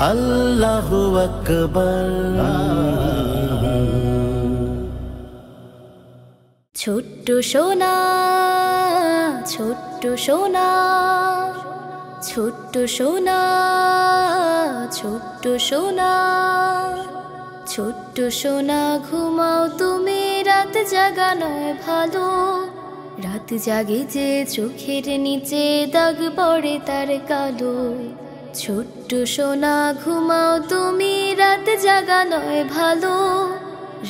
আল্লাহু আকবার। ছোট্ট সোনা, ছোট্ট সোনা, ছোট্ট সোনা, ছোট্ট সোনা, ছোট্ট সোনা ঘুমাও তুমি, রাত জাগা নয় ভালো। রাত জাগে যে চোখের নিচে দাগ পড়ে তার কালো। ছোট্ট সোনা ঘুমাও তুমি, রাত জাগা নয় ভালো।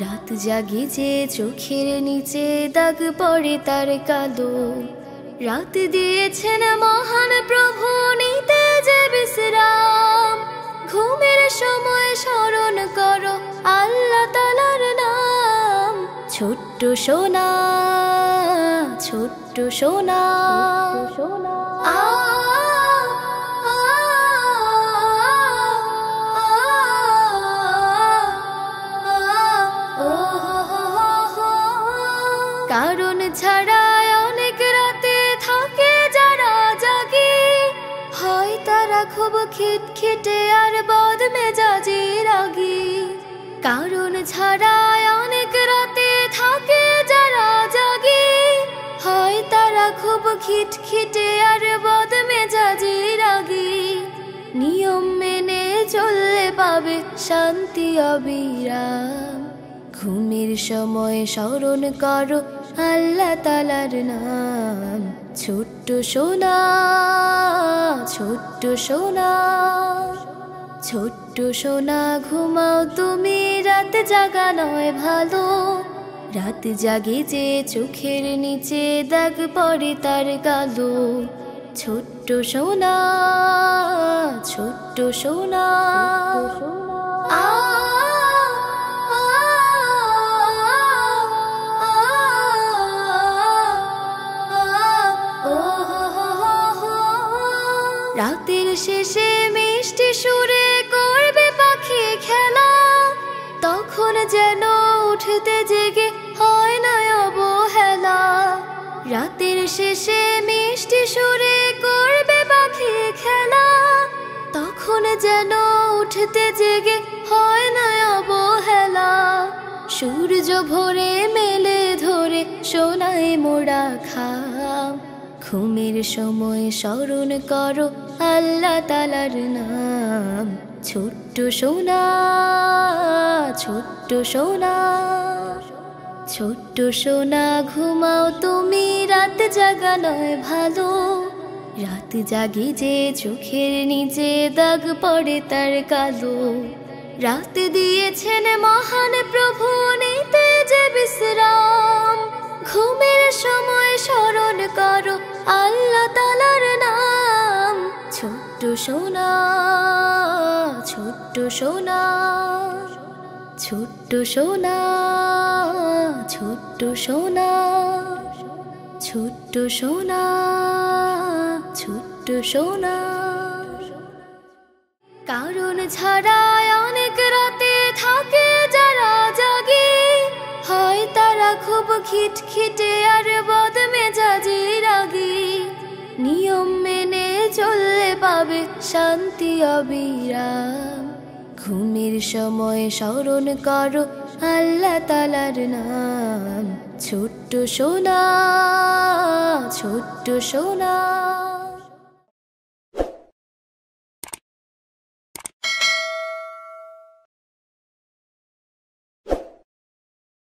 রাত জাগে যে চোখের নিচে দাগ পড়ে তার কালো। রাত দিয়েছেন মহান প্রভু, নিতে যে বিশ্রাম। ঘুমের সময় স্মরণ করো আল্লাহ তাআলার নাম। ছোট্ট সোনা, ছোট্ট সোনা, কারণ ছাড়া অনেক রাতে থাকে যারা জাগে, হয় তারা খুব খিটখিটে আর বদমেজাজি রাগী। কারণ ছাড়া অনেক রাতে থাকে যারা জাগে, হয় তারা খুব খিটখিটে আর বদমেজাজি রাগী। নিয়ম মেনে চললে পাবে শান্তি অবিরাম। ঘুমের সময় স্মরণ করো আল্লাহ তাআলার নাম। ছোট্ট সোনা, ছোট্ট সোনা, ছোট্ট সোনা ঘুমাও তুমি, রাত জাগা নয় ভালো। রাত জাগে যে চোখের নিচে দাগ পড়ে তার কালো। ছোট্ট সোনা, ছোট্ট সোনা, রাতের শেষে মিষ্টি সুরে করবে পাখি খেলা। তখন যেন উঠতে জেগে হয় না অবহেলা। রাতের শেষে মিষ্টি সুরে করবে পাখি খেলা। তখন যেন উঠতে জেগে হয় না অবহেলা। সূর্য ভোরে মেলে ধরে সোনায় মোড়া খাম। ঘুমের সময় স্মরণ করো আল্লাহ তাআলার নাম। ছোট্ট সোনা, ছোট্ট সোনা, ছোট্ট সোনা ঘুমাও তুমি, রাত জাগা নয় ভালো। রাত জাগে যে চোখের নিচে দাগ পড়ে তার কালো। রাত দিয়েছেন মহান প্রভু, নিতে যে বিশ্রাম। ঘুমের সময় স্মরণ করো আল্লাহ তাআলার নাম। ছোট্ট সোনা, ছোট্ট সোনা, ছোট্ট সোনা, ছোট্ট সোনা, ছোট্ট সোনা, ছোট্ট সোনা। কারণ ছাড়া অনেক রাতে থাকে যারা জাগে, হয় তারা খুব খিটখিটে আর বদমেজাজি রাগী। নিয়ম মেনে চললে পাবে শান্তি অবিরাম। ঘুমের সময় স্মরণ করো আল্লাহ তাআলার নাম। ছোট্ট সোনা, ছোট্ট সোনা।